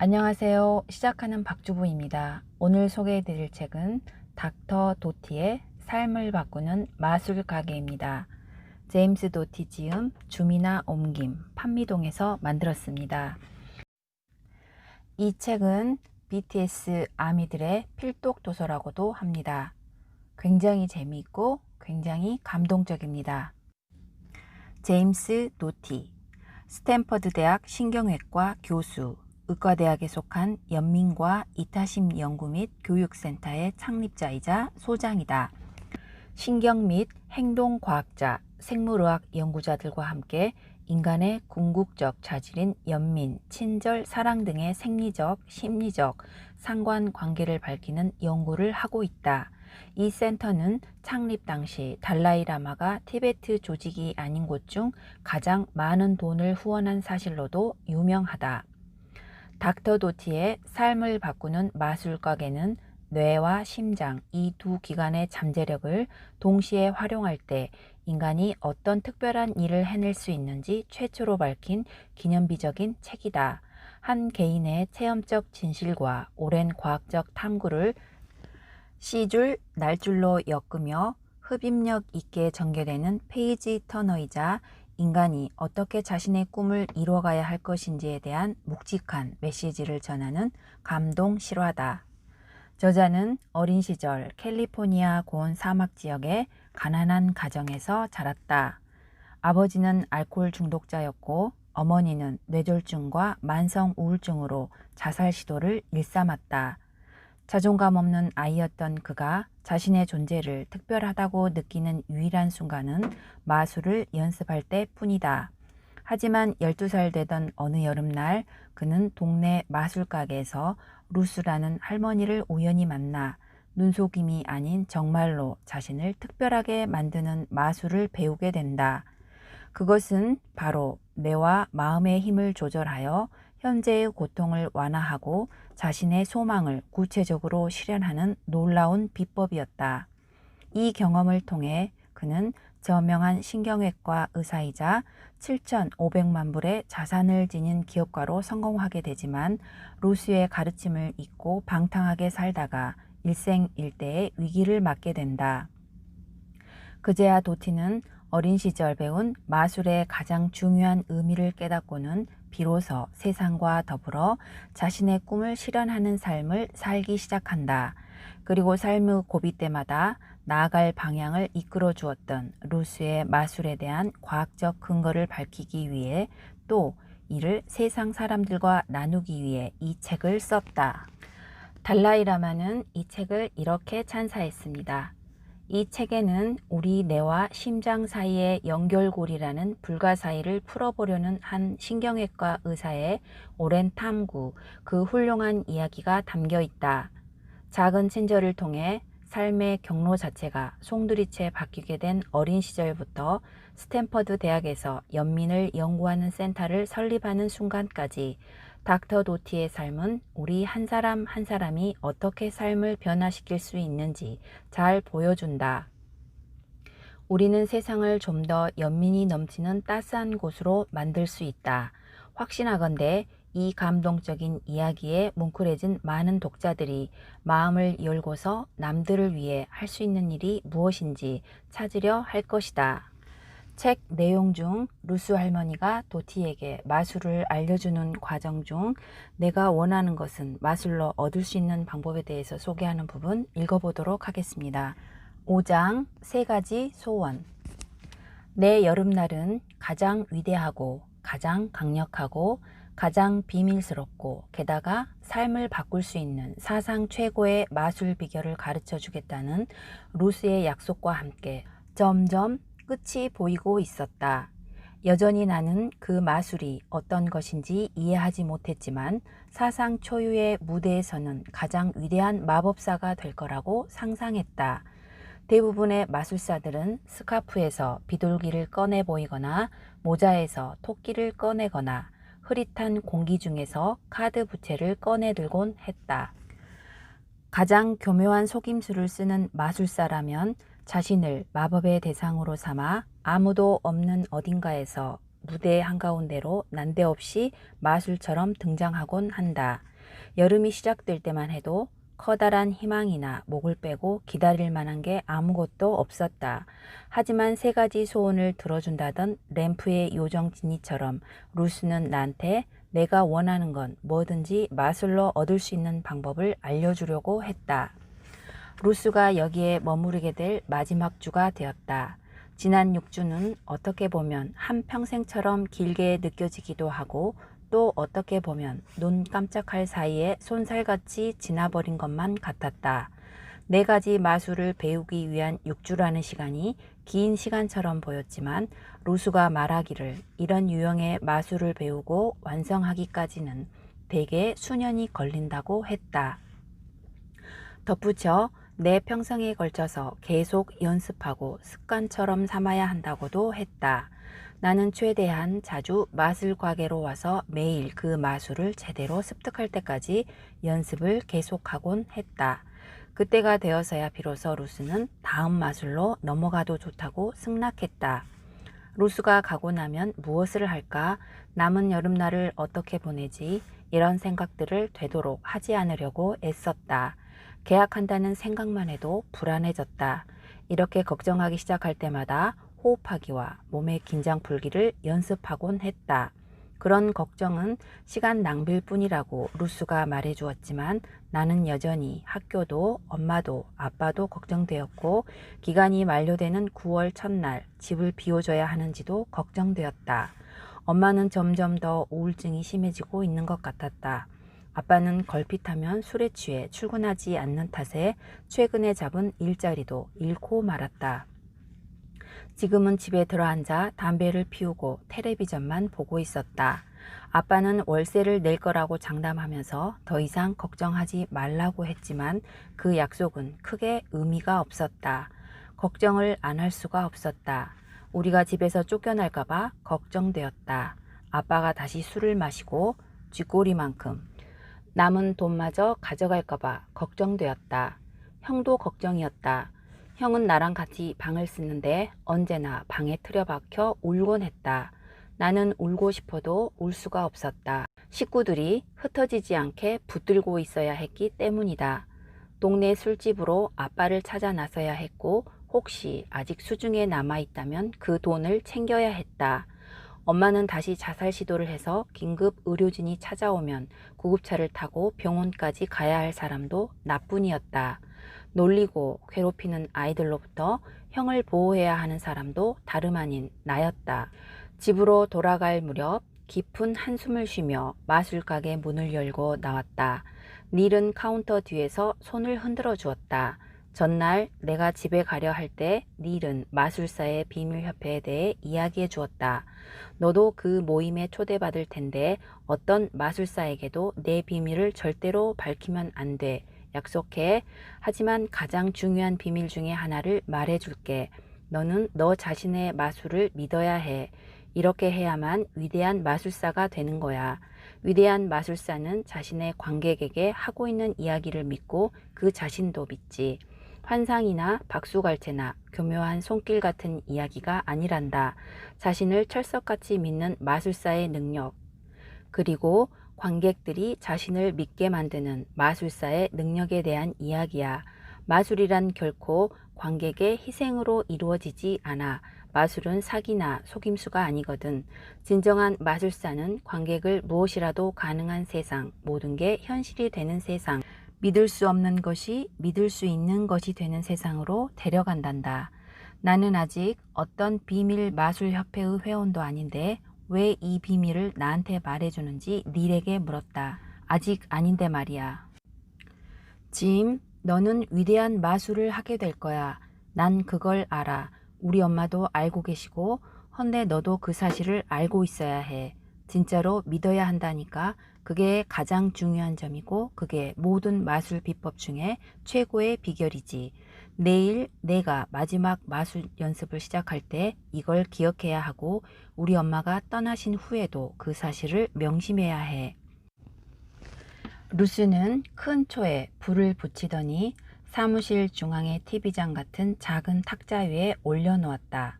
안녕하세요. 시작하는 박주부입니다. 오늘 소개해드릴 책은 닥터 도티의 삶을 바꾸는 마술 가게입니다. 제임스 도티 지음, 주미나 옮김, 판미동에서 만들었습니다. 이 책은 BTS 아미들의 필독 도서라고도 합니다. 굉장히 재미있고 굉장히 감동적입니다. 제임스 도티, 스탠퍼드 대학 신경외과 교수, 의과대학에 속한 연민과 이타심 연구 및 교육센터의 창립자이자 소장이다. 신경 및 행동과학자, 생물의학 연구자들과 함께 인간의 궁극적 자질인 연민, 친절, 사랑 등의 생리적, 심리적 상관관계를 밝히는 연구를 하고 있다. 이 센터는 창립 당시 달라이라마가 티베트 조직이 아닌 곳 중 가장 많은 돈을 후원한 사실로도 유명하다. 닥터 도티의 삶을 바꾸는 마술 가게는 뇌와 심장 이 두 기관의 잠재력을 동시에 활용할 때 인간이 어떤 특별한 일을 해낼 수 있는지 최초로 밝힌 기념비적인 책이다. 한 개인의 체험적 진실과 오랜 과학적 탐구를 C줄, 날줄로 엮으며 흡입력 있게 전개되는 페이지 터너이자 인간이 어떻게 자신의 꿈을 이뤄가야 할 것인지에 대한 묵직한 메시지를 전하는 감동 실화다. 저자는 어린 시절 캘리포니아 고원 사막 지역의 가난한 가정에서 자랐다. 아버지는 알코올 중독자였고 어머니는 뇌졸중과 만성 우울증으로 자살 시도를 일삼았다. 자존감 없는 아이였던 그가 자신의 존재를 특별하다고 느끼는 유일한 순간은 마술을 연습할 때뿐이다. 하지만 12살 되던 어느 여름날 그는 동네 마술 가게에서 루스라는 할머니를 우연히 만나 눈속임이 아닌 정말로 자신을 특별하게 만드는 마술을 배우게 된다. 그것은 바로 뇌와 마음의 힘을 조절하여 현재의 고통을 완화하고 자신의 소망을 구체적으로 실현하는 놀라운 비법이었다. 이 경험을 통해 그는 저명한 신경외과 의사이자 7,500만 불의 자산을 지닌 기업가로 성공하게 되지만 루스의 가르침을 잊고 방탕하게 살다가 일생일대의 위기를 맞게 된다. 그제야 도티는 어린 시절 배운 마술의 가장 중요한 의미를 깨닫고는 비로소 세상과 더불어 자신의 꿈을 실현하는 삶을 살기 시작한다. 그리고 삶의 고비 때마다 나아갈 방향을 이끌어 주었던 루스의 마술에 대한 과학적 근거를 밝히기 위해 또 이를 세상 사람들과 나누기 위해 이 책을 썼다. 달라이라마는 이 책을 이렇게 찬사했습니다. 이 책에는 우리 뇌와 심장 사이의 연결고리라는 불가사의를 풀어보려는 한 신경외과 의사의 오랜 탐구, 그 훌륭한 이야기가 담겨 있다. 작은 친절을 통해 삶의 경로 자체가 송두리째 바뀌게 된 어린 시절부터 스탠퍼드 대학에서 연민을 연구하는 센터를 설립하는 순간까지 닥터 도티의 삶은 우리 한 사람 한 사람이 어떻게 삶을 변화시킬 수 있는지 잘 보여준다. 우리는 세상을 좀 더 연민이 넘치는 따스한 곳으로 만들 수 있다. 확신하건대 이 감동적인 이야기에 뭉클해진 많은 독자들이 마음을 열고서 남들을 위해 할 수 있는 일이 무엇인지 찾으려 할 것이다. 책 내용 중 루스 할머니가 도티에게 마술을 알려주는 과정 중 내가 원하는 것은 마술로 얻을 수 있는 방법에 대해서 소개하는 부분 읽어보도록 하겠습니다. 5장 3가지 소원. 내 여름날은 가장 위대하고 가장 강력하고 가장 비밀스럽고 게다가 삶을 바꿀 수 있는 사상 최고의 마술 비결을 가르쳐 주겠다는 루스의 약속과 함께 점점 끝이 보이고 있었다. 여전히 나는 그 마술이 어떤 것인지 이해하지 못했지만 사상 초유의 무대에서는 가장 위대한 마법사가 될 거라고 상상했다. 대부분의 마술사들은 스카프에서 비둘기를 꺼내 보이거나 모자에서 토끼를 꺼내거나 흐릿한 공기 중에서 카드 부채를 꺼내 들곤 했다. 가장 교묘한 속임수를 쓰는 마술사라면 자신을 마법의 대상으로 삼아 아무도 없는 어딘가에서 무대 한가운데로 난데없이 마술처럼 등장하곤 한다. 여름이 시작될 때만 해도 커다란 희망이나 목을 빼고 기다릴 만한 게 아무것도 없었다. 하지만 세 가지 소원을 들어준다던 램프의 요정 지니처럼 루스는 나한테 내가 원하는 건 뭐든지 마술로 얻을 수 있는 방법을 알려주려고 했다. 루스가 여기에 머무르게 될 마지막 주가 되었다. 지난 6주는 어떻게 보면 한평생처럼 길게 느껴지기도 하고 또 어떻게 보면 눈 깜짝할 사이에 쏜살같이 지나버린 것만 같았다. 4가지 마술을 배우기 위한 6주라는 시간이 긴 시간처럼 보였지만 루스가 말하기를 이런 유형의 마술을 배우고 완성하기까지는 대개 수년이 걸린다고 했다. 덧붙여 내 평생에 걸쳐서 계속 연습하고 습관처럼 삼아야 한다고도 했다. 나는 최대한 자주 마술 가게로 와서 매일 그 마술을 제대로 습득할 때까지 연습을 계속하곤 했다. 그때가 되어서야 비로소 루스는 다음 마술로 넘어가도 좋다고 승낙했다. 루스가 가고 나면 무엇을 할까? 남은 여름날을 어떻게 보내지? 이런 생각들을 되도록 하지 않으려고 애썼다. 계약한다는 생각만 해도 불안해졌다. 이렇게 걱정하기 시작할 때마다 호흡하기와 몸의 긴장 풀기를 연습하곤 했다. 그런 걱정은 시간 낭비일 뿐이라고 루스가 말해주었지만 나는 여전히 학교도 엄마도 아빠도 걱정되었고 기간이 만료되는 9월 첫날 집을 비워줘야 하는지도 걱정되었다. 엄마는 점점 더 우울증이 심해지고 있는 것 같았다. 아빠는 걸핏하면 술에 취해 출근하지 않는 탓에 최근에 잡은 일자리도 잃고 말았다. 지금은 집에 들어앉아 담배를 피우고 텔레비전만 보고 있었다. 아빠는 월세를 낼 거라고 장담하면서 더 이상 걱정하지 말라고 했지만 그 약속은 크게 의미가 없었다. 걱정을 안 할 수가 없었다. 우리가 집에서 쫓겨날까 봐 걱정되었다. 아빠가 다시 술을 마시고 쥐꼬리만큼 남은 돈마저 가져갈까 봐 걱정되었다. 형도 걱정이었다. 형은 나랑 같이 방을 쓰는데 언제나 방에 틀어박혀 울곤 했다. 나는 울고 싶어도 울 수가 없었다. 식구들이 흩어지지 않게 붙들고 있어야 했기 때문이다. 동네 술집으로 아빠를 찾아 나서야 했고 혹시 아직 수중에 남아있다면 그 돈을 챙겨야 했다. 엄마는 다시 자살 시도를 해서 긴급 의료진이 찾아오면 구급차를 타고 병원까지 가야 할 사람도 나뿐이었다. 놀리고 괴롭히는 아이들로부터 형을 보호해야 하는 사람도 다름 아닌 나였다. 집으로 돌아갈 무렵 깊은 한숨을 쉬며 마술가게 문을 열고 나왔다. 닐은 카운터 뒤에서 손을 흔들어 주었다. 전날 내가 집에 가려 할 때 닐은 마술사의 비밀협회에 대해 이야기해 주었다. 너도 그 모임에 초대받을 텐데 어떤 마술사에게도 내 비밀을 절대로 밝히면 안 돼. 약속해. 하지만 가장 중요한 비밀 중에 하나를 말해줄게. 너는 너 자신의 마술을 믿어야 해. 이렇게 해야만 위대한 마술사가 되는 거야. 위대한 마술사는 자신의 관객에게 하고 있는 이야기를 믿고 그 자신도 믿지. 환상이나 박수갈채나 교묘한 손길 같은 이야기가 아니란다. 자신을 철석같이 믿는 마술사의 능력, 그리고 관객들이 자신을 믿게 만드는 마술사의 능력에 대한 이야기야. 마술이란 결코 관객의 희생으로 이루어지지 않아. 마술은 사기나 속임수가 아니거든. 진정한 마술사는 관객을 무엇이라도 가능한 세상, 모든 게 현실이 되는 세상, 믿을 수 없는 것이 믿을 수 있는 것이 되는 세상으로 데려간단다. 나는 아직 어떤 비밀 마술협회의 회원도 아닌데 왜 이 비밀을 나한테 말해주는지 닐에게 물었다. 아직 아닌데 말이야. 짐, 너는 위대한 마술을 하게 될 거야. 난 그걸 알아. 우리 엄마도 알고 계시고 헌데 너도 그 사실을 알고 있어야 해. 진짜로 믿어야 한다니까. 그게 가장 중요한 점이고 그게 모든 마술 비법 중에 최고의 비결이지. 내일 내가 마지막 마술 연습을 시작할 때 이걸 기억해야 하고 우리 엄마가 떠나신 후에도 그 사실을 명심해야 해. 루스는 큰 초에 불을 붙이더니 사무실 중앙의 TV장 같은 작은 탁자 위에 올려놓았다.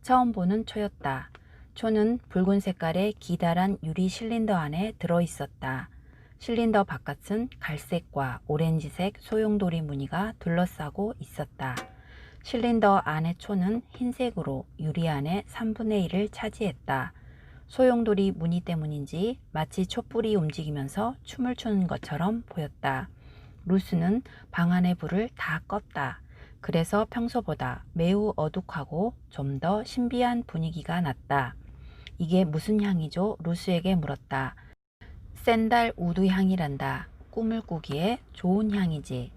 처음 보는 초였다. 초는 붉은 색깔의 기다란 유리 실린더 안에 들어있었다. 실린더 바깥은 갈색과 오렌지색 소용돌이 무늬가 둘러싸고 있었다. 실린더 안의 초는 흰색으로 유리 안의 3분의 1을 차지했다. 소용돌이 무늬 때문인지 마치 촛불이 움직이면서 춤을 추는 것처럼 보였다. 루스는 방 안의 불을 다 껐다. 그래서 평소보다 매우 어둑하고 좀 더 신비한 분위기가 났다. 이게 무슨 향이죠? 루스에게 물었다. 샌달 우드 향이란다. 꿈을 꾸기에 좋은 향이지.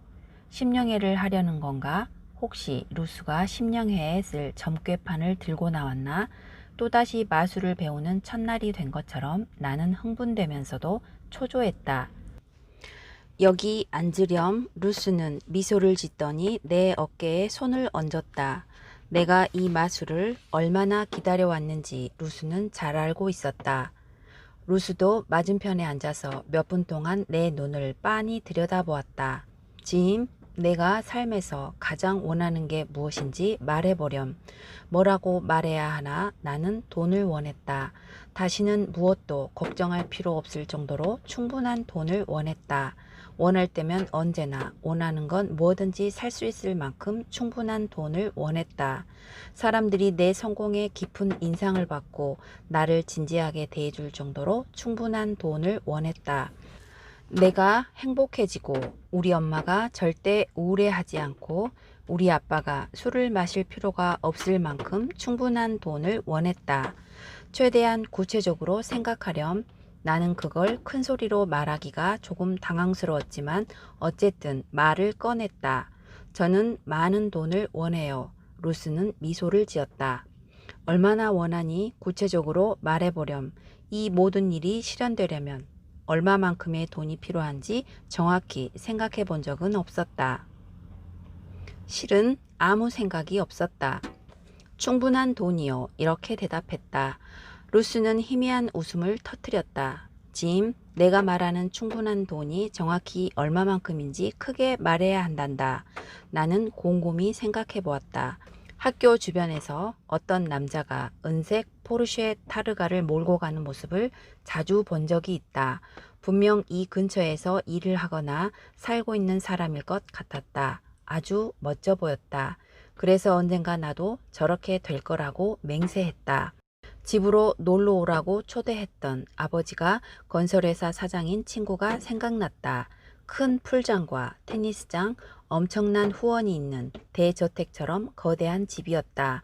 심령회를 하려는 건가? 혹시 루스가 심령회에 쓸 점괘판을 들고 나왔나? 또다시 마술을 배우는 첫날이 된 것처럼 나는 흥분되면서도 초조했다. 여기 앉으렴. 루스는 미소를 짓더니 내 어깨에 손을 얹었다. 내가 이 마술을 얼마나 기다려왔는지 루스는 잘 알고 있었다. 루스도 맞은편에 앉아서 몇 분 동안 내 눈을 빤히 들여다보았다. 짐, 내가 삶에서 가장 원하는 게 무엇인지 말해보렴. 뭐라고 말해야 하나? 나는 돈을 원했다. 다시는 무엇도 걱정할 필요 없을 정도로 충분한 돈을 원했다. 원할 때면 언제나 원하는 건 뭐든지 살 수 있을 만큼 충분한 돈을 원했다. 사람들이 내 성공에 깊은 인상을 받고 나를 진지하게 대해줄 정도로 충분한 돈을 원했다. 내가 행복해지고 우리 엄마가 절대 우울해하지 않고 우리 아빠가 술을 마실 필요가 없을 만큼 충분한 돈을 원했다. 최대한 구체적으로 생각하렴. 나는 그걸 큰 소리로 말하기가 조금 당황스러웠지만 어쨌든 말을 꺼냈다. 저는 많은 돈을 원해요. 루스는 미소를 지었다. 얼마나 원하니? 구체적으로 말해보렴. 이 모든 일이 실현되려면 얼마만큼의 돈이 필요한지 정확히 생각해 본 적은 없었다. 실은 아무 생각이 없었다. 충분한 돈이요. 이렇게 대답했다. 루스는 희미한 웃음을 터뜨렸다. 짐, 내가 말하는 충분한 돈이 정확히 얼마만큼인지 크게 말해야 한단다. 나는 곰곰이 생각해 보았다. 학교 주변에서 어떤 남자가 은색 포르쉐 타르가를 몰고 가는 모습을 자주 본 적이 있다. 분명 이 근처에서 일을 하거나 살고 있는 사람일 것 같았다. 아주 멋져 보였다. 그래서 언젠가 나도 저렇게 될 거라고 맹세했다. 집으로 놀러 오라고 초대했던 아버지가 건설회사 사장인 친구가 생각났다. 큰 풀장과 테니스장, 엄청난 후원이 있는 대저택처럼 거대한 집이었다.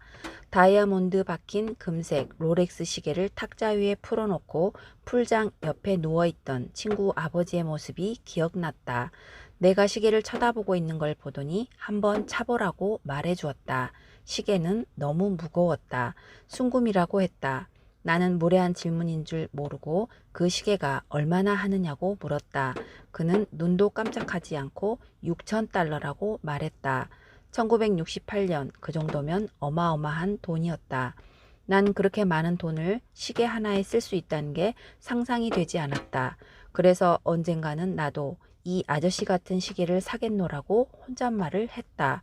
다이아몬드 박힌 금색 롤렉스 시계를 탁자 위에 풀어놓고 풀장 옆에 누워있던 친구 아버지의 모습이 기억났다. 내가 시계를 쳐다보고 있는 걸 보더니 한번 차보라고 말해주었다. 시계는 너무 무거웠다. 순금이라고 했다. 나는 무례한 질문인 줄 모르고 그 시계가 얼마나 하느냐고 물었다. 그는 눈도 깜짝하지 않고 6,000달러라고 말했다. 1968년 그 정도면 어마어마한 돈이었다. 난 그렇게 많은 돈을 시계 하나에 쓸 수 있다는 게 상상이 되지 않았다. 그래서 언젠가는 나도 이 아저씨 같은 시계를 사겠노라고 혼잣말을 했다.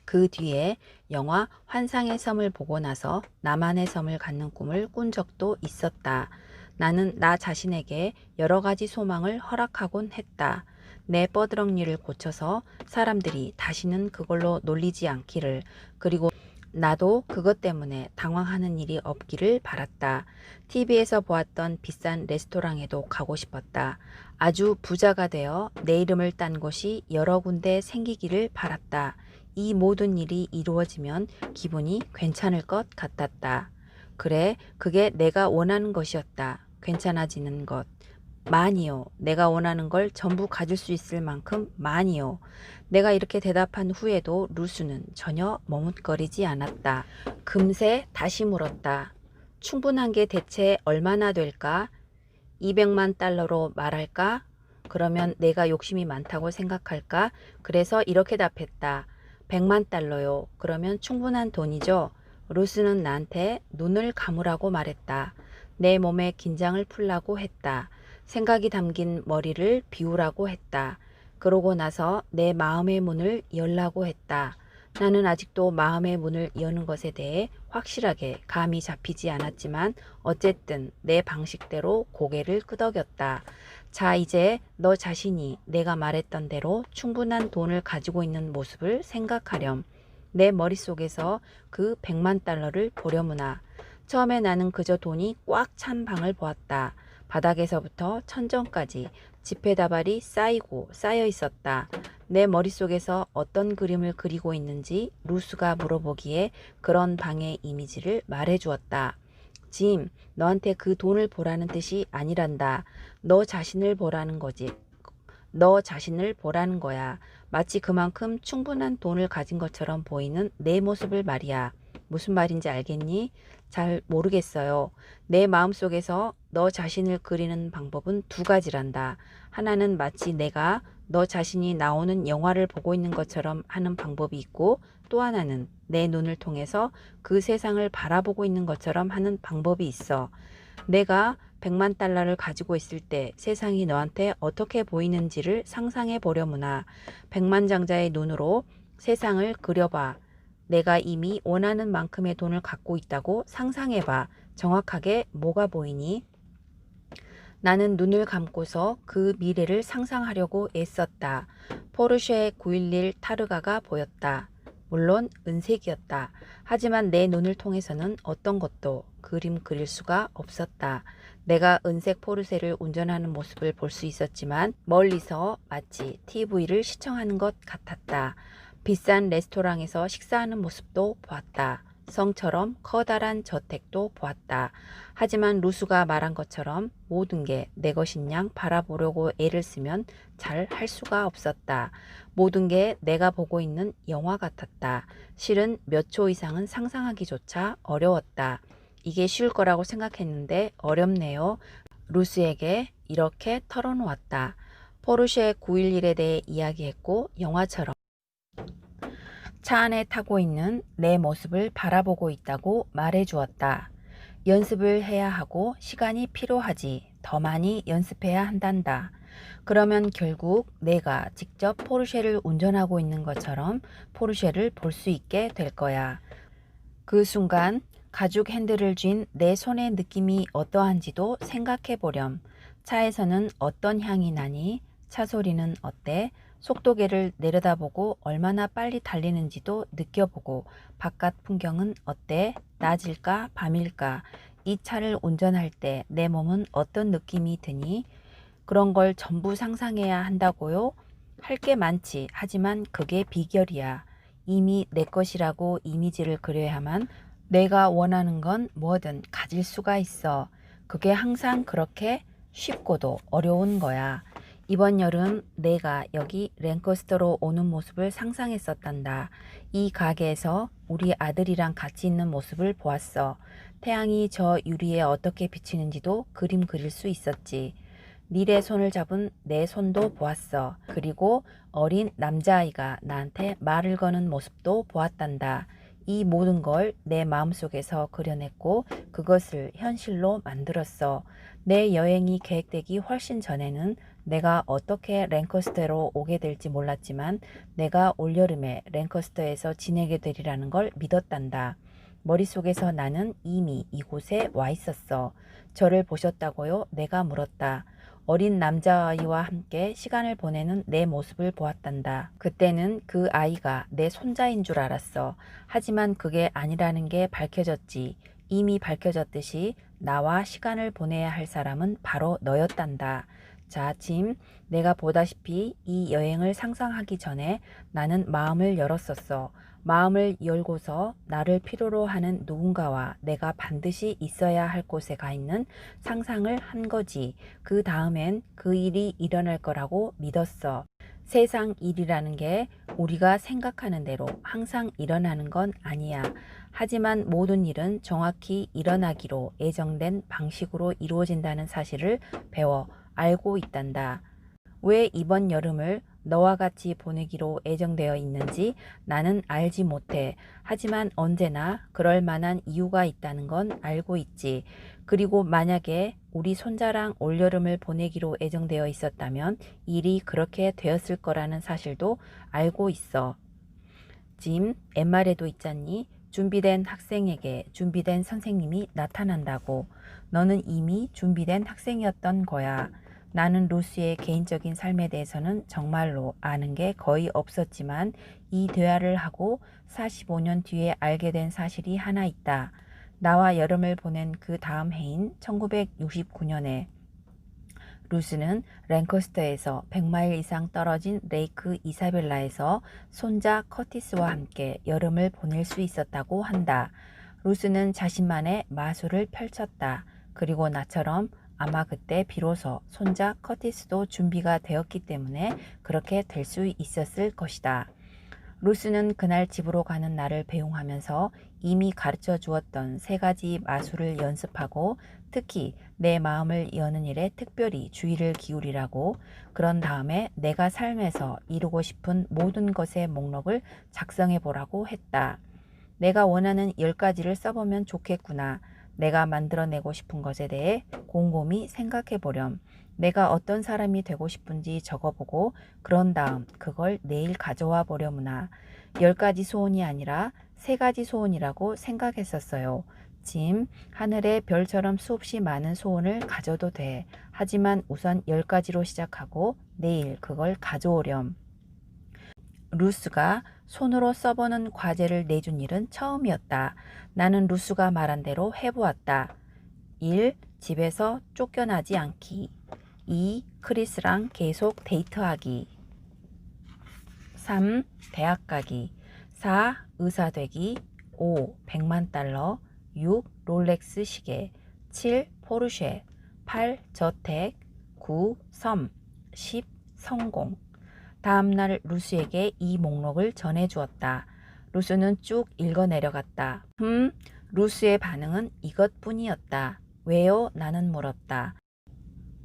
그 뒤에 영화 환상의 섬을 보고 나서 나만의 섬을 갖는 꿈을 꾼 적도 있었다. 나는 나 자신에게 여러 가지 소망을 허락하곤 했다. 내 뻐드렁니를 고쳐서 사람들이 다시는 그걸로 놀리지 않기를, 그리고 나도 그것 때문에 당황하는 일이 없기를 바랐다. TV에서 보았던 비싼 레스토랑에도 가고 싶었다. 아주 부자가 되어 내 이름을 딴 곳이 여러 군데 생기기를 바랐다. 이 모든 일이 이루어지면 기분이 괜찮을 것 같았다. 그래, 그게 내가 원하는 것이었다. 괜찮아지는 것. 많이요. 내가 원하는 걸 전부 가질 수 있을 만큼 많이요. 내가 이렇게 대답한 후에도 루스는 전혀 머뭇거리지 않았다. 금세 다시 물었다. 충분한 게 대체 얼마나 될까? 200만 달러로 말할까? 그러면 내가 욕심이 많다고 생각할까? 그래서 이렇게 답했다. 100만 달러요. 그러면 충분한 돈이죠? 루스는 나한테 눈을 감으라고 말했다. 내 몸에 긴장을 풀라고 했다. 생각이 담긴 머리를 비우라고 했다. 그러고 나서 내 마음의 문을 열라고 했다. 나는 아직도 마음의 문을 여는 것에 대해 확실하게 감이 잡히지 않았지만 어쨌든 내 방식대로 고개를 끄덕였다. 자, 이제 너 자신이 내가 말했던 대로 충분한 돈을 가지고 있는 모습을 생각하렴. 내 머릿속에서 그 100만 달러를 보려무나. 처음에 나는 그저 돈이 꽉 찬 방을 보았다. 바닥에서부터 천정까지 지폐다발이 쌓이고 쌓여 있었다. 내 머릿속에서 어떤 그림을 그리고 있는지 루스가 물어보기에 그런 방의 이미지를 말해주었다. 짐, 너한테 그 돈을 보라는 뜻이 아니란다. 너 자신을 보라는 거지. 너 자신을 보라는 거야. 마치 그만큼 충분한 돈을 가진 것처럼 보이는 내 모습을 말이야. 무슨 말인지 알겠니? 잘 모르겠어요. 내 마음속에서 너 자신을 그리는 방법은 두 가지란다. 하나는 마치 내가 너 자신이 나오는 영화를 보고 있는 것처럼 하는 방법이 있고, 또 하나는 내 눈을 통해서 그 세상을 바라보고 있는 것처럼 하는 방법이 있어. 내가 100만 달러를 가지고 있을 때 세상이 너한테 어떻게 보이는지를 상상해 보려무나. 백만장자의 눈으로 세상을 그려봐. 내가 이미 원하는 만큼의 돈을 갖고 있다고 상상해봐. 정확하게 뭐가 보이니? 나는 눈을 감고서 그 미래를 상상하려고 애썼다. 포르쉐 911 타르가가 보였다. 물론 은색이었다. 하지만 내 눈을 통해서는 어떤 것도 그림 그릴 수가 없었다. 내가 은색 포르쉐를 운전하는 모습을 볼 수 있었지만 멀리서 마치 TV를 시청하는 것 같았다. 비싼 레스토랑에서 식사하는 모습도 보았다. 성처럼 커다란 저택도 보았다. 하지만 루스가 말한 것처럼 모든 게 내 것인 양 바라보려고 애를 쓰면 잘 할 수가 없었다. 모든 게 내가 보고 있는 영화 같았다. 실은 몇 초 이상은 상상하기조차 어려웠다. 이게 쉬울 거라고 생각했는데 어렵네요. 루스에게 이렇게 털어놓았다. 포르쉐 911에 대해 이야기했고 영화처럼 차 안에 타고 있는 내 모습을 바라보고 있다고 말해주었다. 연습을 해야 하고 시간이 필요하지. 더 많이 연습해야 한단다. 그러면 결국 내가 직접 포르쉐를 운전하고 있는 것처럼 포르쉐를 볼 수 있게 될 거야. 그 순간 가죽 핸들을 쥔 내 손의 느낌이 어떠한지도 생각해 보렴. 차에서는 어떤 향이 나니? 차 소리는 어때? 속도계를 내려다보고 얼마나 빨리 달리는지도 느껴보고 바깥 풍경은 어때? 낮일까? 밤일까? 이 차를 운전할 때 내 몸은 어떤 느낌이 드니? 그런 걸 전부 상상해야 한다고요? 할 게 많지. 하지만 그게 비결이야. 이미 내 것이라고 이미지를 그려야만 내가 원하는 건 뭐든 가질 수가 있어. 그게 항상 그렇게 쉽고도 어려운 거야. 이번 여름 내가 여기 랭커스터로 오는 모습을 상상했었단다. 이 가게에서 우리 아들이랑 같이 있는 모습을 보았어. 태양이 저 유리에 어떻게 비치는지도 그림 그릴 수 있었지. 닐의 손을 잡은 내 손도 보았어. 그리고 어린 남자아이가 나한테 말을 거는 모습도 보았단다. 이 모든 걸 내 마음속에서 그려냈고 그것을 현실로 만들었어. 내 여행이 계획되기 훨씬 전에는 내가 어떻게 랭커스터로 오게 될지 몰랐지만 내가 올여름에 랭커스터에서 지내게 되리라는 걸 믿었단다. 머릿속에서 나는 이미 이곳에 와 있었어. 저를 보셨다고요? 내가 물었다. 어린 남자아이와 함께 시간을 보내는 내 모습을 보았단다. 그때는 그 아이가 내 손자인 줄 알았어. 하지만 그게 아니라는 게 밝혀졌지. 이미 밝혀졌듯이 나와 시간을 보내야 할 사람은 바로 너였단다. 자, 짐, 내가 보다시피 이 여행을 상상하기 전에 나는 마음을 열었었어. 마음을 열고서 나를 필요로 하는 누군가와 내가 반드시 있어야 할 곳에 가 있는 상상을 한 거지. 그 다음엔 그 일이 일어날 거라고 믿었어. 세상 일이라는 게 우리가 생각하는 대로 항상 일어나는 건 아니야. 하지만 모든 일은 정확히 일어나기로 예정된 방식으로 이루어진다는 사실을 배워 알고 있단다. 왜 이번 여름을 너와 같이 보내기로 예정되어 있는지 나는 알지 못해. 하지만 언제나 그럴 만한 이유가 있다는 건 알고 있지. 그리고 만약에 우리 손자랑 올여름을 보내기로 예정되어 있었다면 일이 그렇게 되었을 거라는 사실도 알고 있어. 짐, 옛말에도 있잖니? 준비된 학생에게 준비된 선생님이 나타난다고. 너는 이미 준비된 학생이었던 거야. 나는 루스의 개인적인 삶에 대해서는 정말로 아는 게 거의 없었지만 이 대화를 하고 45년 뒤에 알게 된 사실이 하나 있다. 나와 여름을 보낸 그 다음 해인 1969년에 루스는 랭커스터에서 100마일 이상 떨어진 레이크 이사벨라에서 손자 커티스와 함께 여름을 보낼 수 있었다고 한다. 루스는 자신만의 마술을 펼쳤다. 그리고 나처럼 아마 그때 비로소 손자 커티스도 준비가 되었기 때문에 그렇게 될 수 있었을 것이다. 루스는 그날 집으로 가는 날을 배웅하면서 이미 가르쳐 주었던 3가지 마술을 연습하고 특히 내 마음을 여는 일에 특별히 주의를 기울이라고, 그런 다음에 내가 삶에서 이루고 싶은 모든 것의 목록을 작성해 보라고 했다. 내가 원하는 10가지를 써보면 좋겠구나. 내가 만들어내고 싶은 것에 대해 곰곰이 생각해 보렴. 내가 어떤 사람이 되고 싶은지 적어보고 그런 다음 그걸 내일 가져와 보려무나. 10가지 소원이 아니라 3가지 소원이라고 생각했었어요. 짐, 하늘의 별처럼 수없이 많은 소원을 가져도 돼. 하지만 우선 10가지로 시작하고 내일 그걸 가져오렴. 루스가 손으로 써보는 과제를 내준 일은 처음이었다. 나는 루스가 말한 대로 해보았다. 1. 집에서 쫓겨나지 않기. 2. 크리스랑 계속 데이트하기. 3. 대학 가기. 4. 의사 되기. 5. 100만 달러. 6. 롤렉스 시계. 7. 포르쉐. 8. 저택. 9. 섬. 10. 성공. 다음날 루스에게 이 목록을 전해주었다. 루스는 쭉 읽어내려갔다. 루스의 반응은 이것뿐이었다. 왜요? 나는 물었다.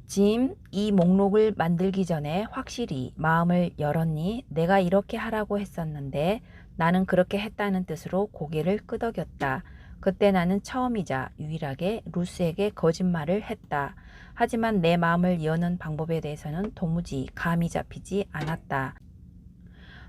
짐, 이 목록을 만들기 전에 확실히 마음을 열었니? 내가 이렇게 하라고 했었는데. 나는 그렇게 했다는 뜻으로 고개를 끄덕였다. 그때 나는 처음이자 유일하게 루스에게 거짓말을 했다. 하지만 내 마음을 여는 방법에 대해서는 도무지 감이 잡히지 않았다.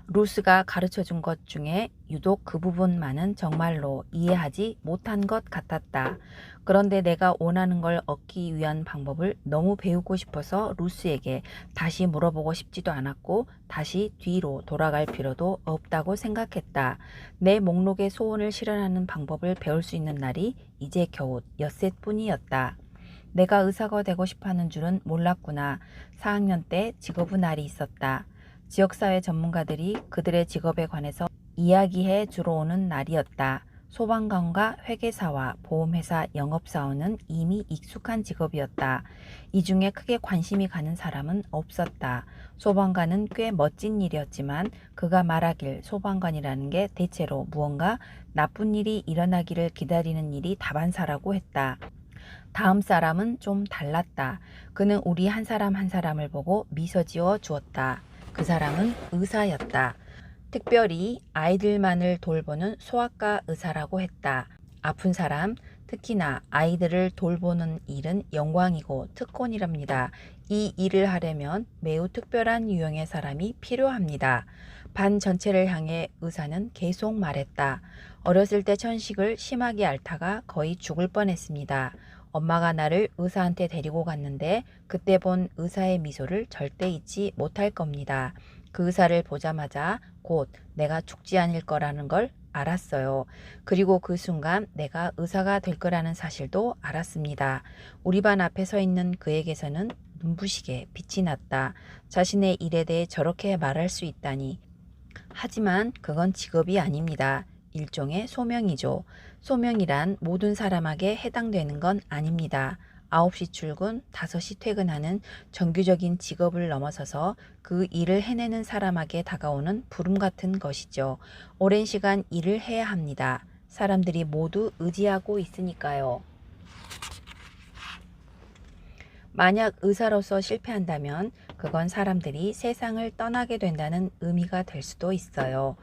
루스가 가르쳐준 것 중에 유독 그 부분만은 정말로 이해하지 못한 것 같았다. 그런데 내가 원하는 걸 얻기 위한 방법을 너무 배우고 싶어서 루스에게 다시 물어보고 싶지도 않았고 다시 뒤로 돌아갈 필요도 없다고 생각했다. 내 목록의 소원을 실현하는 방법을 배울 수 있는 날이 이제 겨우 엿새뿐이었다. 내가 의사가 되고 싶어하는 줄은 몰랐구나. 4학년 때 직업의 날이 있었다. 지역사회 전문가들이 그들의 직업에 관해서 이야기해 주러 오는 날이었다. 소방관과 회계사와 보험회사 영업사원은 이미 익숙한 직업이었다. 이 중에 크게 관심이 가는 사람은 없었다. 소방관은 꽤 멋진 일이었지만 그가 말하길 소방관이라는 게 대체로 무언가 나쁜 일이 일어나기를 기다리는 일이 다반사라고 했다. 다음 사람은 좀 달랐다. 그는 우리 한 사람 한 사람을 보고 미소 지어 주었다. 그 사람은 의사였다. 특별히 아이들만을 돌보는 소아과 의사라고 했다. 아픈 사람, 특히나 아이들을 돌보는 일은 영광이고 특권이랍니다. 이 일을 하려면 매우 특별한 유형의 사람이 필요합니다. 반 전체를 향해 의사는 계속 말했다. 어렸을 때 천식을 심하게 앓다가 거의 죽을 뻔했습니다. 엄마가 나를 의사한테 데리고 갔는데 그때 본 의사의 미소를 절대 잊지 못할 겁니다. 그 의사를 보자마자 곧 내가 죽지 않을 거라는 걸 알았어요. 그리고 그 순간 내가 의사가 될 거라는 사실도 알았습니다. 우리 반 앞에 서 있는 그에게서는 눈부시게 빛이 났다. 자신의 일에 대해 저렇게 말할 수 있다니. 하지만 그건 직업이 아닙니다. 일종의 소명이죠. 소명이란 모든 사람에게 해당되는 건 아닙니다. 9시 출근, 5시 퇴근하는 정규적인 직업을 넘어서서 그 일을 해내는 사람에게 다가오는 부름 같은 것이죠. 오랜 시간 일을 해야 합니다. 사람들이 모두 의지하고 있으니까요. 만약 의사로서 실패한다면 그건 사람들이 세상을 떠나게 된다는 의미가 될 수도 있어요.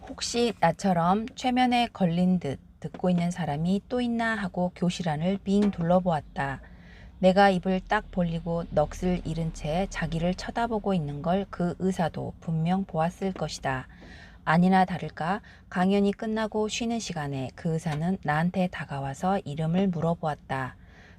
혹시 나처럼 최면에 걸린 듯 듣고 있는 사람이 또 있나 하고 교실 안을 빙 둘러보았다. 내가 입을 딱 벌리고 넋을 잃은 채 자기를 쳐다보고 있는 걸 그 의사도 분명 보았을 것이다. 아니나 다를까 강연이 끝나고 쉬는 시간에 그 의사는 나한테 다가와서 이름을 물어보았다.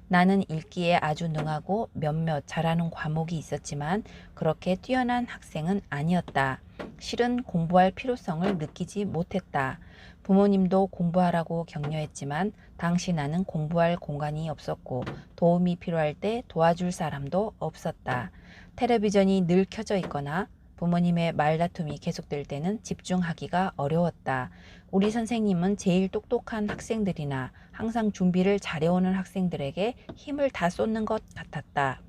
나는 읽기에 아주 능하고 몇몇 잘하는 과목이 있었지만 그렇게 뛰어난 학생은 아니었다. 실은 공부할 필요성을 느끼지 못했다. 부모님도 공부하라고 격려했지만 당시 나는 공부할 공간이 없었고 도움이 필요할 때 도와줄 사람도 없었다. 텔레비전이 늘 켜져 있거나 부모님의 말다툼이 계속될 때는 집중하기가 어려웠다. 우리 선생님은 제일 똑똑한 학생들이나 항상 준비를 잘해오는 학생들에게 힘을 다 쏟는 것 같았다.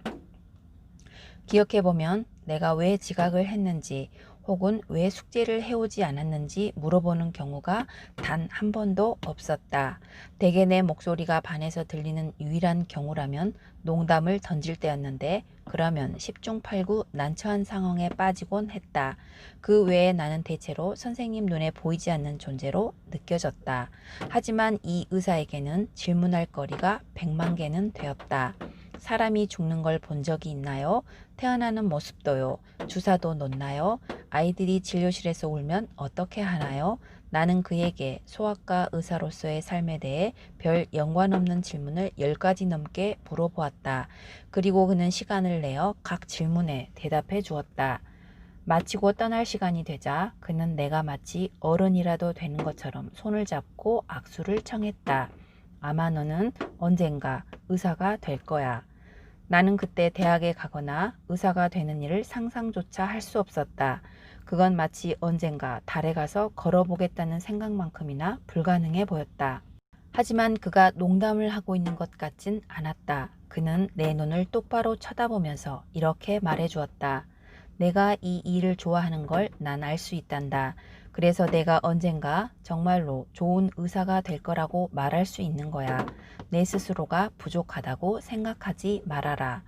기억해보면 내가 왜 지각을 했는지 혹은 왜 숙제를 해오지 않았는지 물어보는 경우가 단 한 번도 없었다. 대개 내 목소리가 반에서 들리는 유일한 경우라면 농담을 던질 때였는데 그러면 10중 8구 난처한 상황에 빠지곤 했다. 그 외에 나는 대체로 선생님 눈에 보이지 않는 존재로 느껴졌다. 하지만 이 의사에게는 질문할 거리가 100만 개는 되었다. 사람이 죽는 걸 본 적이 있나요? 태어나는 모습도요. 주사도 놓나요? 아이들이 진료실에서 울면 어떻게 하나요? 나는 그에게 소아과 의사로서의 삶에 대해 별 연관없는 질문을 10가지 넘게 물어보았다. 그리고 그는 시간을 내어 각 질문에 대답해 주었다. 마치고 떠날 시간이 되자 그는 내가 마치 어른이라도 되는 것처럼 손을 잡고 악수를 청했다. 아마 너는 언젠가 의사가 될 거야. 나는 그때 대학에 가거나 의사가 되는 일을 상상조차 할 수 없었다. 그건 마치 언젠가 달에 가서 걸어보겠다는 생각만큼이나 불가능해 보였다. 하지만 그가 농담을 하고 있는 것 같진 않았다. 그는 내 눈을 똑바로 쳐다보면서 이렇게 말해주었다. 내가 이 일을 좋아하는 걸 난 알 수 있단다. 그래서 내가 언젠가 정말로 좋은 의사가 될 거라고 말할 수 있는 거야. 내 스스로가 부족하다고 생각하지 말아라.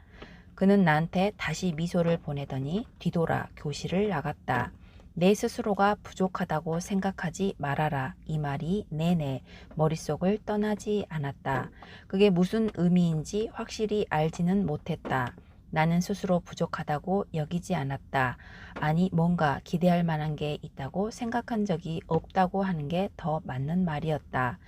그는 나한테 다시 미소를 보내더니 뒤돌아 교실을 나갔다. 내 스스로가 부족하다고 생각하지 말아라. 이 말이 내내 머릿속을 떠나지 않았다. 그게 무슨 의미인지 확실히 알지는 못했다. 나는 스스로 부족하다고 여기지 않았다. 아니, 뭔가 기대할 만한 게 있다고 생각한 적이 없다고 하는 게 더 맞는 말이었다.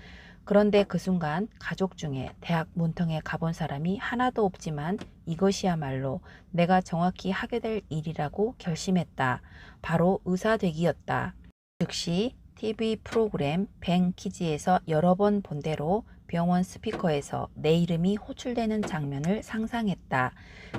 그런데 그 순간 가족 중에 대학 문턱에 가본 사람이 하나도 없지만 이것이야말로 내가 정확히 하게 될 일이라고 결심했다. 바로 의사 되기였다. 즉시 TV 프로그램 뱅키즈에서 여러 번 본 대로 병원 스피커에서 내 이름이 호출되는 장면을 상상했다.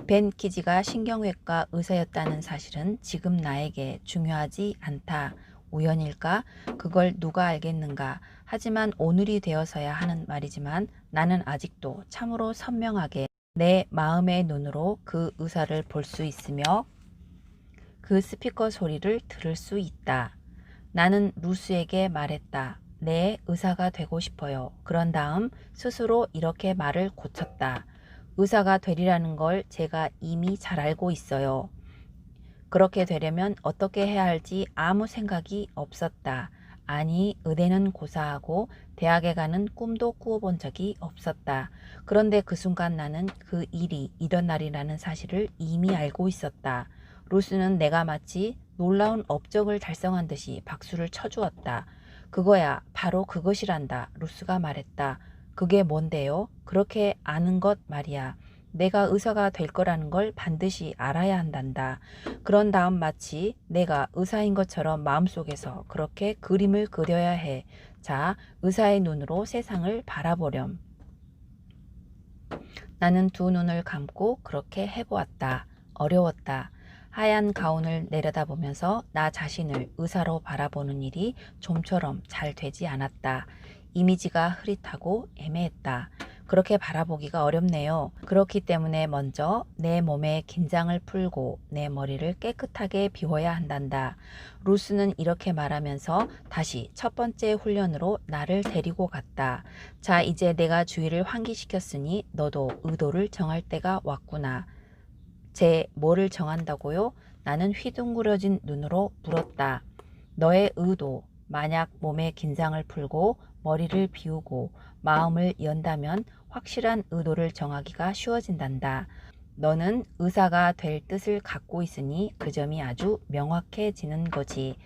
벤 키지가 신경외과 의사였다는 사실은 지금 나에게 중요하지 않다. 우연일까? 그걸 누가 알겠는가? 하지만 오늘이 되어서야 하는 말이지만 나는 아직도 참으로 선명하게 내 마음의 눈으로 그 의사를 볼 수 있으며 그 스피커 소리를 들을 수 있다. 나는 루스에게 말했다. 네, 의사가 되고 싶어요. 그런 다음 스스로 이렇게 말을 고쳤다. 의사가 되리라는 걸 제가 이미 잘 알고 있어요. 그렇게 되려면 어떻게 해야 할지 아무 생각이 없었다. 아니, 의대는 고사하고 대학에 가는 꿈도 꾸어본 적이 없었다. 그런데 그 순간 나는 그 일이 일어나리라는 사실을 이미 알고 있었다. 루스는 내가 마치 놀라운 업적을 달성한 듯이 박수를 쳐주었다. 그거야, 바로 그것이란다. 루스가 말했다. 그게 뭔데요? 그렇게 아는 것 말이야. 내가 의사가 될 거라는 걸 반드시 알아야 한단다. 그런 다음 마치 내가 의사인 것처럼 마음속에서 그렇게 그림을 그려야 해. 자, 의사의 눈으로 세상을 바라보렴. 나는 두 눈을 감고 그렇게 해보았다. 어려웠다. 하얀 가운을 내려다보면서 나 자신을 의사로 바라보는 일이 좀처럼 잘 되지 않았다. 이미지가 흐릿하고 애매했다. 그렇게 바라보기가 어렵네요. 그렇기 때문에 먼저 내 몸의 긴장을 풀고 내 머리를 깨끗하게 비워야 한단다. 루스는 이렇게 말하면서 다시 첫 번째 훈련으로 나를 데리고 갔다. 자, 이제 내가 주의를 환기시켰으니 너도 의도를 정할 때가 왔구나. 제 뭐를 정한다고요? 나는 휘둥그러진 눈으로 물었다. 너의 의도, 만약 몸의 긴장을 풀고 머리를 비우고 마음을 연다면 확실한 의도를 정하기가 쉬워진단다. 너는 의사가 될 뜻을 갖고 있으니 그 점이 아주 명확해지는 거지.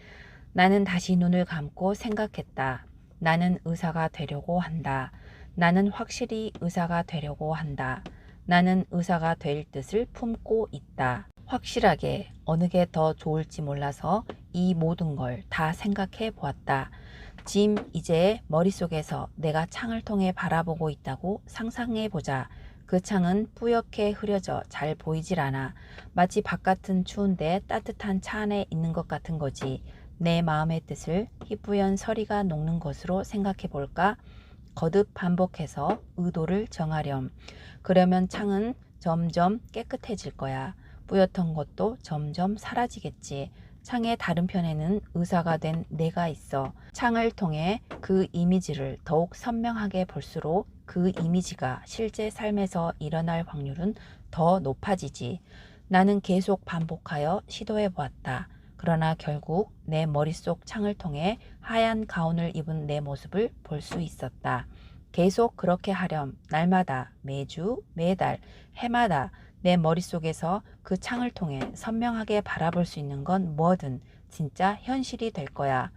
나는 다시 눈을 감고 생각했다. 나는 의사가 되려고 한다. 나는 확실히 의사가 되려고 한다. 나는 의사가 될 뜻을 품고 있다. 확실하게 어느 게 더 좋을지 몰라서 이 모든 걸 다 생각해 보았다. 짐, 이제 머릿속에서 내가 창을 통해 바라보고 있다고 상상해 보자. 그 창은 뿌옇게 흐려져 잘 보이질 않아. 마치 바깥은 추운데 따뜻한 차 안에 있는 것 같은 거지. 내 마음의 뜻을 희뿌연 서리가 녹는 것으로 생각해 볼까? 거듭 반복해서 의도를 정하렴. 그러면 창은 점점 깨끗해질 거야. 뿌옇던 것도 점점 사라지겠지. 창의 다른 편에는 의사가 된 내가 있어. 창을 통해 그 이미지를 더욱 선명하게 볼수록 그 이미지가 실제 삶에서 일어날 확률은 더 높아지지. 나는 계속 반복하여 시도해 보았다. 그러나 결국 내 머릿속 창을 통해 하얀 가운을 입은 내 모습을 볼 수 있었다. 계속 그렇게 하렴. 날마다, 매주, 매달, 해마다 내 머릿속에서 그 창을 통해 선명하게 바라볼 수 있는 건 뭐든 진짜 현실이 될 거야.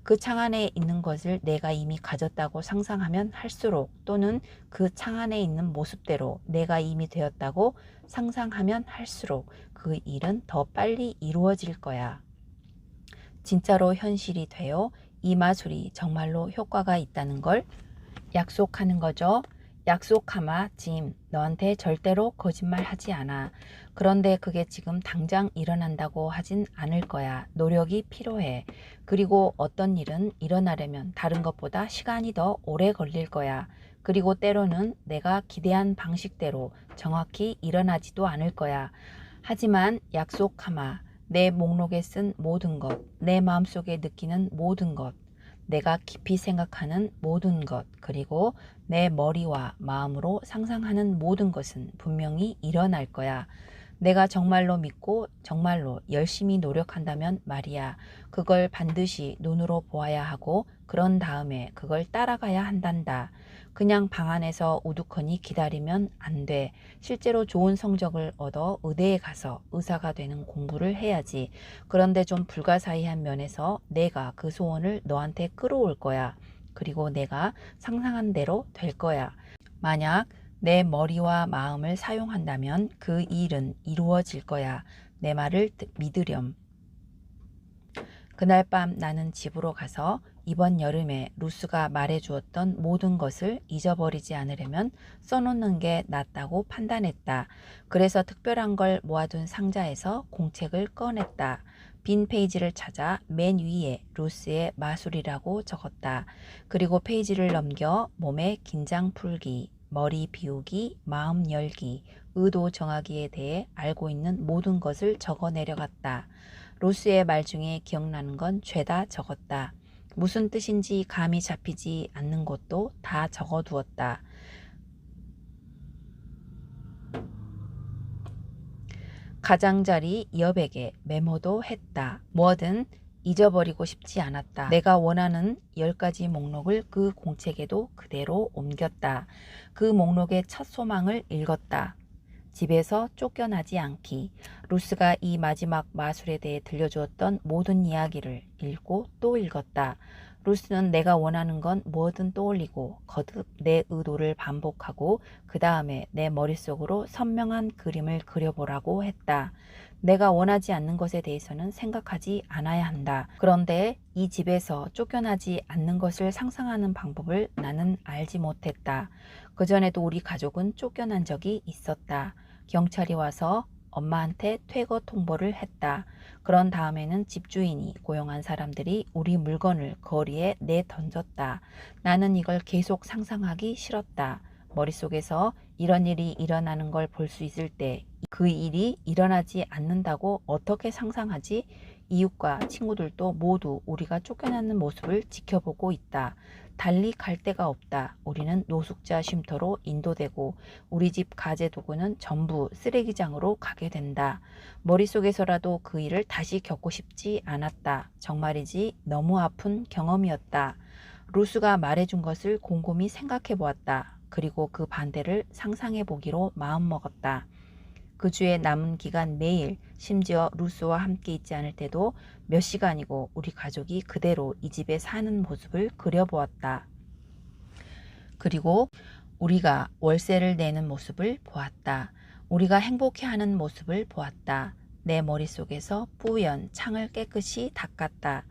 그 창 안에 있는 것을 내가 이미 가졌다고 상상하면 할수록, 또는 그 창 안에 있는 모습대로 내가 이미 되었다고 상상하면 할수록 그 일은 더 빨리 이루어질 거야. 진짜로 현실이 되어 이 마술이 정말로 효과가 있다는 걸 약속하는 거죠. 약속하마, 짐. 너한테 절대로 거짓말 하지 않아. 그런데 그게 지금 당장 일어난다고 하진 않을 거야. 노력이 필요해. 그리고 어떤 일은 일어나려면 다른 것보다 시간이 더 오래 걸릴 거야. 그리고 때로는 내가 기대한 방식대로 정확히 일어나지도 않을 거야. 하지만 약속하마. 내 목록에 쓴 모든 것, 내 마음속에 느끼는 모든 것, 내가 깊이 생각하는 모든 것, 그리고 내 머리와 마음으로 상상하는 모든 것은 분명히 일어날 거야. 내가 정말로 믿고 정말로 열심히 노력한다면 말이야. 그걸 반드시 눈으로 보아야 하고 그런 다음에 그걸 따라가야 한단다. 그냥 방 안에서 우두커니 기다리면 안 돼. 실제로 좋은 성적을 얻어 의대에 가서 의사가 되는 공부를 해야지. 그런데 좀 불가사의한 면에서 내가 그 소원을 너한테 끌어올 거야. 그리고 내가 상상한 대로 될 거야. 만약 내 머리와 마음을 사용한다면 그 일은 이루어질 거야. 내 말을 믿으렴. 그날 밤 나는 집으로 가서 이번 여름에 루스가 말해주었던 모든 것을 잊어버리지 않으려면 써놓는 게 낫다고 판단했다. 그래서 특별한 걸 모아둔 상자에서 공책을 꺼냈다. 빈 페이지를 찾아 맨 위에 루스의 마술이라고 적었다. 그리고 페이지를 넘겨 몸의 긴장 풀기, 머리 비우기, 마음 열기, 의도 정하기에 대해 알고 있는 모든 것을 적어 내려갔다. 루스의 말 중에 기억나는 건 죄다 적었다. 무슨 뜻인지 감이 잡히지 않는 것도 다 적어두었다. 가장자리 여백에 메모도 했다. 뭐든 잊어버리고 싶지 않았다. 내가 원하는 10가지 목록을 그 공책에도 그대로 옮겼다. 그 목록의 첫 소망을 읽었다. 집에서 쫓겨나지 않기. 루스가 이 마지막 마술에 대해 들려주었던 모든 이야기를 읽고 또 읽었다. 루스는 내가 원하는 건 뭐든 떠올리고 거듭 내 의도를 반복하고 그 다음에 내 머릿속으로 선명한 그림을 그려보라고 했다. 내가 원하지 않는 것에 대해서는 생각하지 않아야 한다. 그런데 이 집에서 쫓겨나지 않는 것을 상상하는 방법을 나는 알지 못했다. 그전에도 우리 가족은 쫓겨난 적이 있었다. 경찰이 와서 엄마한테 퇴거 통보를 했다. 그런 다음에는 집주인이 고용한 사람들이 우리 물건을 거리에 내던졌다. 나는 이걸 계속 상상하기 싫었다. 머릿속에서 이런 일이 일어나는 걸 볼 수 있을 때 그 일이 일어나지 않는다고 어떻게 상상하지? 이웃과 친구들도 모두 우리가 쫓겨나는 모습을 지켜보고 있다. 달리 갈 데가 없다. 우리는 노숙자 쉼터로 인도되고 우리 집 가재도구는 전부 쓰레기장으로 가게 된다. 머릿속에서라도 그 일을 다시 겪고 싶지 않았다. 정말이지 너무 아픈 경험이었다. 루스가 말해준 것을 곰곰이 생각해 보았다. 그리고 그 반대를 상상해 보기로 마음먹었다. 그 주에 남은 기간 매일, 심지어 루스와 함께 있지 않을 때도 몇 시간이고 우리 가족이 그대로 이 집에 사는 모습을 그려보았다. 그리고 우리가 월세를 내는 모습을 보았다. 우리가 행복해하는 모습을 보았다. 내 머릿속에서 뿌연 창을 깨끗이 닦았다.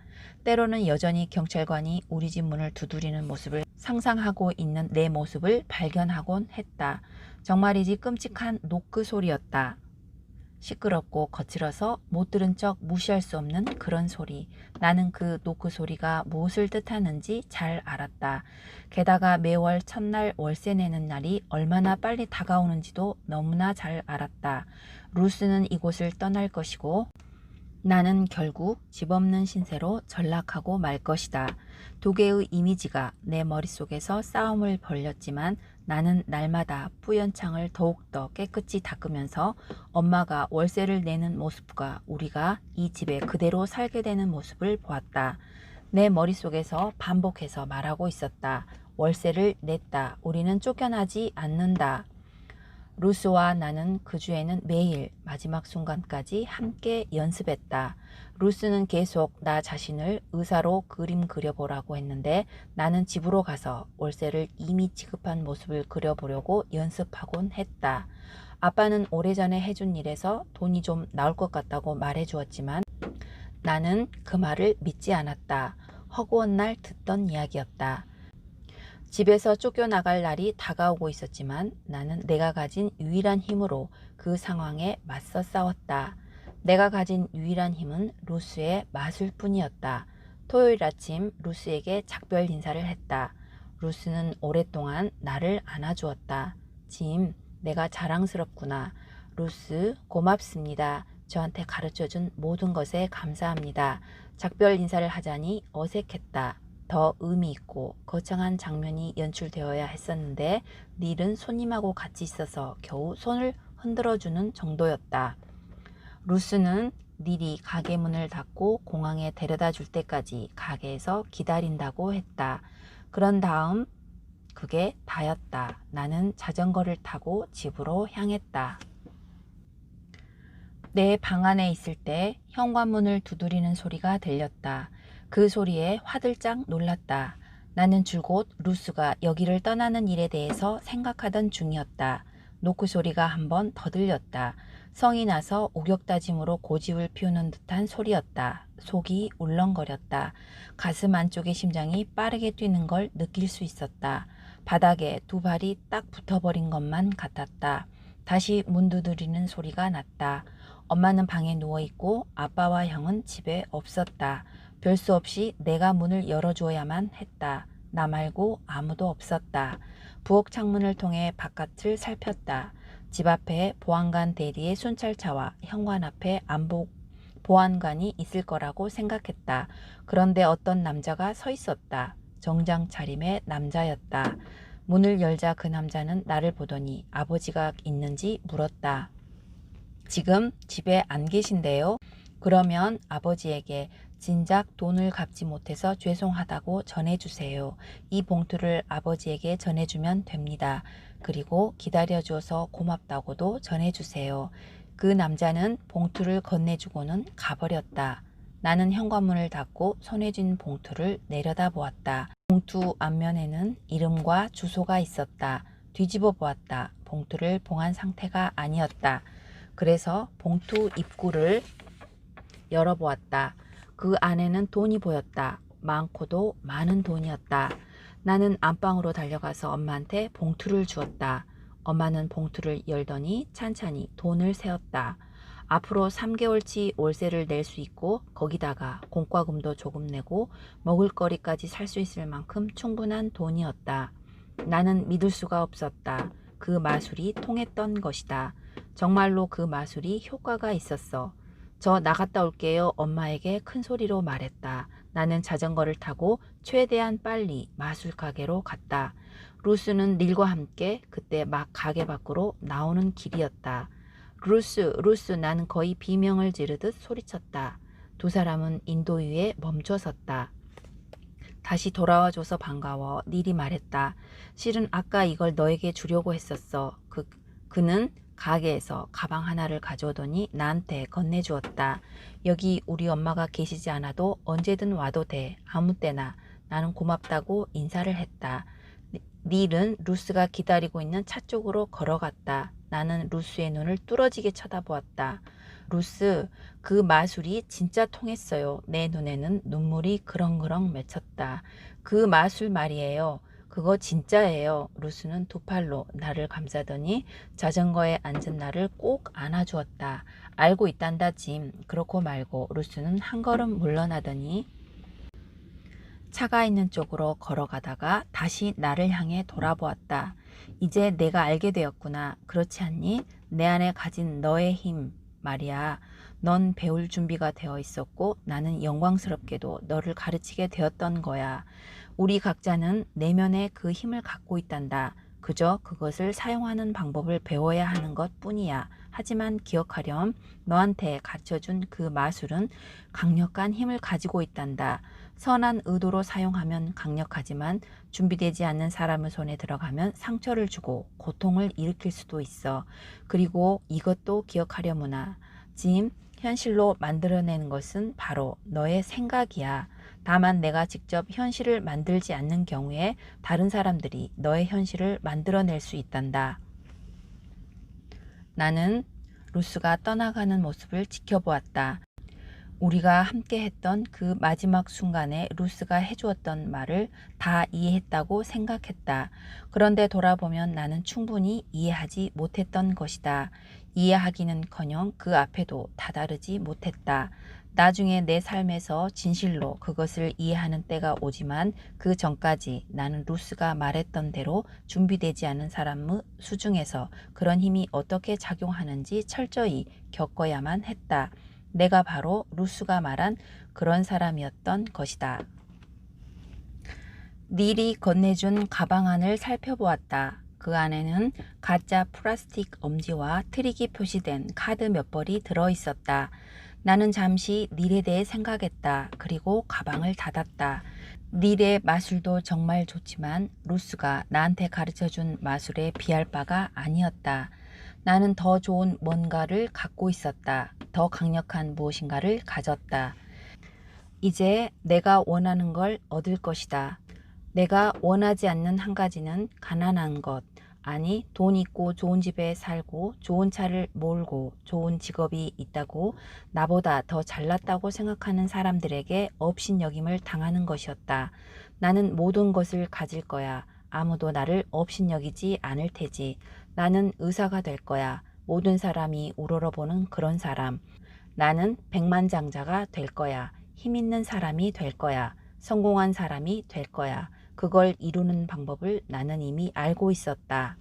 때로는 여전히 경찰관이 우리 집 문을 두드리는 모습을 상상하고 있는 내 모습을 발견하곤 했다. 정말이지 끔찍한 노크 소리였다. 시끄럽고 거칠어서 못 들은 척 무시할 수 없는 그런 소리. 나는 그 노크 소리가 무엇을 뜻하는지 잘 알았다. 게다가 매월 첫날 월세 내는 날이 얼마나 빨리 다가오는지도 너무나 잘 알았다. 루스는 이곳을 떠날 것이고 나는 결국 집 없는 신세로 전락하고 말 것이다. 두 개의 이미지가 내 머릿속에서 싸움을 벌였지만 나는 날마다 뿌연 창을 더욱더 깨끗이 닦으면서 엄마가 월세를 내는 모습과 우리가 이 집에 그대로 살게 되는 모습을 보았다. 내 머릿속에서 반복해서 말하고 있었다. 월세를 냈다. 우리는 쫓겨나지 않는다. 루스와 나는 그 주에는 매일 마지막 순간까지 함께 연습했다. 루스는 계속 나 자신을 의사로 그림 그려보라고 했는데 나는 집으로 가서 월세를 이미 지급한 모습을 그려보려고 연습하곤 했다. 아빠는 오래전에 해준 일에서 돈이 좀 나올 것 같다고 말해주었지만 나는 그 말을 믿지 않았다. 허구한 날 듣던 이야기였다. 집에서 쫓겨나갈 날이 다가오고 있었지만 나는 내가 가진 유일한 힘으로 그 상황에 맞서 싸웠다. 내가 가진 유일한 힘은 루스의 마술뿐이었다. 토요일 아침 루스에게 작별 인사를 했다. 루스는 오랫동안 나를 안아주었다. 짐, 내가 자랑스럽구나. 루스, 고맙습니다. 저한테 가르쳐준 모든 것에 감사합니다. 작별 인사를 하자니 어색했다. 더 의미 있고 거창한 장면이 연출되어야 했었는데 닐은 손님하고 같이 있어서 겨우 손을 흔들어주는 정도였다. 루스는 닐이 가게 문을 닫고 공항에 데려다 줄 때까지 가게에서 기다린다고 했다. 그런 다음 그게 다였다. 나는 자전거를 타고 집으로 향했다. 내 방 안에 있을 때 현관문을 두드리는 소리가 들렸다. 그 소리에 화들짝 놀랐다. 나는 줄곧 루스가 여기를 떠나는 일에 대해서 생각하던 중이었다. 노크 소리가 한 번 더 들렸다. 성이 나서 우격다짐으로 고집을 피우는 듯한 소리였다. 속이 울렁거렸다. 가슴 안쪽의 심장이 빠르게 뛰는 걸 느낄 수 있었다. 바닥에 두 발이 딱 붙어버린 것만 같았다. 다시 문 두드리는 소리가 났다. 엄마는 방에 누워있고 아빠와 형은 집에 없었다. 별 수 없이 내가 문을 열어주어야만 했다. 나 말고 아무도 없었다. 부엌 창문을 통해 바깥을 살폈다. 집 앞에 보안관 대리의 순찰차와 현관 앞에 보안관이 있을 거라고 생각했다. 그런데 어떤 남자가 서 있었다. 정장 차림의 남자였다. 문을 열자 그 남자는 나를 보더니 아버지가 있는지 물었다. 지금 집에 안 계신데요? 그러면 아버지에게 진작 돈을 갚지 못해서 죄송하다고 전해주세요. 이 봉투를 아버지에게 전해주면 됩니다. 그리고 기다려줘서 고맙다고도 전해주세요. 그 남자는 봉투를 건네주고는 가버렸다. 나는 현관문을 닫고 손에 쥔 봉투를 내려다보았다. 봉투 앞면에는 이름과 주소가 있었다. 뒤집어 보았다. 봉투를 봉한 상태가 아니었다. 그래서 봉투 입구를 열어보았다. 그 안에는 돈이 보였다. 많고도 많은 돈이었다. 나는 안방으로 달려가서 엄마한테 봉투를 주었다. 엄마는 봉투를 열더니 찬찬히 돈을 세었다. 앞으로 3개월치 월세를 낼 수 있고 거기다가 공과금도 조금 내고 먹을거리까지 살 수 있을 만큼 충분한 돈이었다. 나는 믿을 수가 없었다. 그 마술이 통했던 것이다. 정말로 그 마술이 효과가 있었어. 저 나갔다 올게요. 엄마에게 큰 소리로 말했다. 나는 자전거를 타고 최대한 빨리 마술 가게로 갔다. 루스는 닐과 함께 그때 막 가게 밖으로 나오는 길이었다. 루스, 나는 거의 비명을 지르듯 소리쳤다. 두 사람은 인도 위에 멈춰 섰다. 다시 돌아와줘서 반가워. 닐이 말했다. 실은 아까 이걸 너에게 주려고 했었어. 그는 가게에서 가방 하나를 가져오더니 나한테 건네주었다. 여기 우리 엄마가 계시지 않아도 언제든 와도 돼. 아무 때나. 나는 고맙다고 인사를 했다. 닐은 루스가 기다리고 있는 차 쪽으로 걸어갔다. 나는 루스의 눈을 뚫어지게 쳐다보았다. 루스, 그 마술이 진짜 통했어요. 내 눈에는 눈물이 그렁그렁 맺혔다. 그 마술 말이에요. 그거 진짜예요. 루스는 두 팔로 나를 감싸더니 자전거에 앉은 나를 꼭 안아주었다. 알고 있단다, 짐. 그렇고 말고 루스는 한 걸음 물러나더니 차가 있는 쪽으로 걸어가다가 다시 나를 향해 돌아보았다. 이제 내가 알게 되었구나. 그렇지 않니? 내 안에 가진 너의 힘 말이야. 넌 배울 준비가 되어 있었고 나는 영광스럽게도 너를 가르치게 되었던 거야. 우리 각자는 내면에 그 힘을 갖고 있단다. 그저 그것을 사용하는 방법을 배워야 하는 것 뿐이야. 하지만 기억하렴. 너한테 가르쳐준 그 마술은 강력한 힘을 가지고 있단다. 선한 의도로 사용하면 강력하지만 준비되지 않는 사람의 손에 들어가면 상처를 주고 고통을 일으킬 수도 있어. 그리고 이것도 기억하려무나. 짐, 현실로 만들어내는 것은 바로 너의 생각이야. 다만 내가 직접 현실을 만들지 않는 경우에 다른 사람들이 너의 현실을 만들어낼 수 있단다. 나는 루스가 떠나가는 모습을 지켜보았다. 우리가 함께 했던 그 마지막 순간에 루스가 해주었던 말을 다 이해했다고 생각했다. 그런데 돌아보면 나는 충분히 이해하지 못했던 것이다. 이해하기는커녕 그 앞에도 다다르지 못했다. 나중에 내 삶에서 진실로 그것을 이해하는 때가 오지만 그 전까지 나는 루스가 말했던 대로 준비되지 않은 사람의 수중에서 그런 힘이 어떻게 작용하는지 철저히 겪어야만 했다. 내가 바로 루스가 말한 그런 사람이었던 것이다. 닐이 건네준 가방 안을 살펴보았다. 그 안에는 가짜 플라스틱 엄지와 트릭이 표시된 카드 몇 벌이 들어있었다. 나는 잠시 닐에 대해 생각했다. 그리고 가방을 닫았다. 닐의 마술도 정말 좋지만 루스가 나한테 가르쳐준 마술에 비할 바가 아니었다. 나는 더 좋은 뭔가를 갖고 있었다. 더 강력한 무엇인가를 가졌다. 이제 내가 원하는 걸 얻을 것이다. 내가 원하지 않는 한 가지는 가난한 것, 아니 돈 있고 좋은 집에 살고 좋은 차를 몰고 좋은 직업이 있다고 나보다 더 잘났다고 생각하는 사람들에게 업신여김을 당하는 것이었다. 나는 모든 것을 가질 거야. 아무도 나를 업신여기지 않을 테지. 나는 의사가 될 거야. 모든 사람이 우러러보는 그런 사람. 나는 백만장자가 될 거야. 힘 있는 사람이 될 거야. 성공한 사람이 될 거야. 그걸 이루는 방법을 나는 이미 알고 있었다.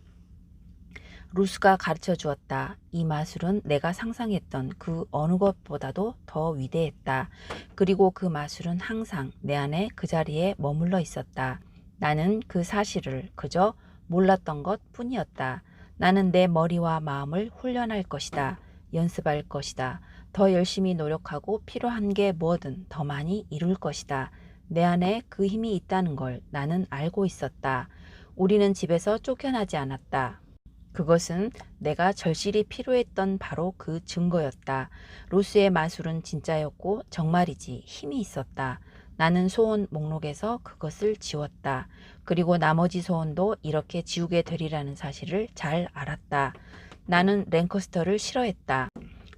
루스가 가르쳐 주었다. 이 마술은 내가 상상했던 그 어느 것보다도 더 위대했다. 그리고 그 마술은 항상 내 안에 그 자리에 머물러 있었다. 나는 그 사실을 그저 몰랐던 것 뿐이었다. 나는 내 머리와 마음을 훈련할 것이다. 연습할 것이다. 더 열심히 노력하고 필요한 게 뭐든 더 많이 이룰 것이다. 내 안에 그 힘이 있다는 걸 나는 알고 있었다. 우리는 집에서 쫓겨나지 않았다. 그것은 내가 절실히 필요했던 바로 그 증거였다. 루스의 마술은 진짜였고 정말이지 힘이 있었다. 나는 소원 목록에서 그것을 지웠다. 그리고 나머지 소원도 이렇게 지우게 되리라는 사실을 잘 알았다. 나는 랭커스터를 싫어했다.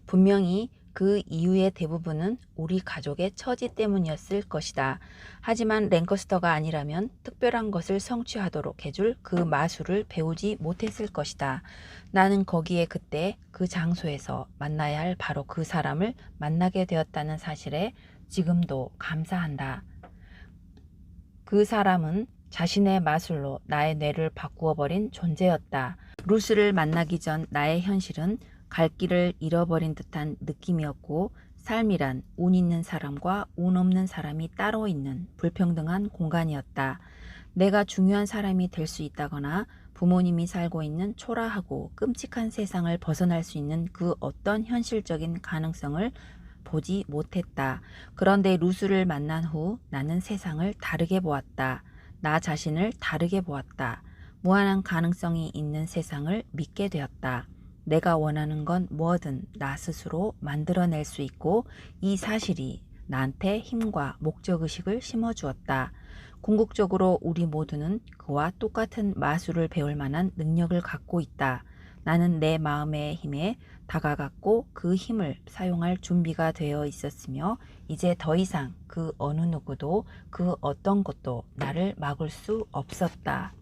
분명히 그 이유의 대부분은 우리 가족의 처지 때문이었을 것이다. 하지만 랭커스터가 아니라면 특별한 것을 성취하도록 해줄 그 마술을 배우지 못했을 것이다. 나는 거기에 그때 그 장소에서 만나야 할 바로 그 사람을 만나게 되었다는 사실에 지금도 감사한다. 그 사람은 자신의 마술로 나의 뇌를 바꾸어 버린 존재였다. 루스를 만나기 전 나의 현실은 갈 길을 잃어버린 듯한 느낌이었고 삶이란 운 있는 사람과 운 없는 사람이 따로 있는 불평등한 공간이었다. 내가 중요한 사람이 될 수 있다거나 부모님이 살고 있는 초라하고 끔찍한 세상을 벗어날 수 있는 그 어떤 현실적인 가능성을 보지 못했다. 그런데 루스를 만난 후 나는 세상을 다르게 보았다. 나 자신을 다르게 보았다. 무한한 가능성이 있는 세상을 믿게 되었다. 내가 원하는 건 뭐든 나 스스로 만들어낼 수 있고 이 사실이 나한테 힘과 목적의식을 심어주었다. 궁극적으로 우리 모두는 그와 똑같은 마술을 배울 만한 능력을 갖고 있다. 나는 내 마음의 힘에 다가갔고 그 힘을 사용할 준비가 되어 있었으며 이제 더 이상 그 어느 누구도 그 어떤 것도 나를 막을 수 없었다.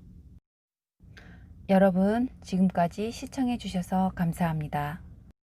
여러분, 지금까지 시청해 주셔서 감사합니다.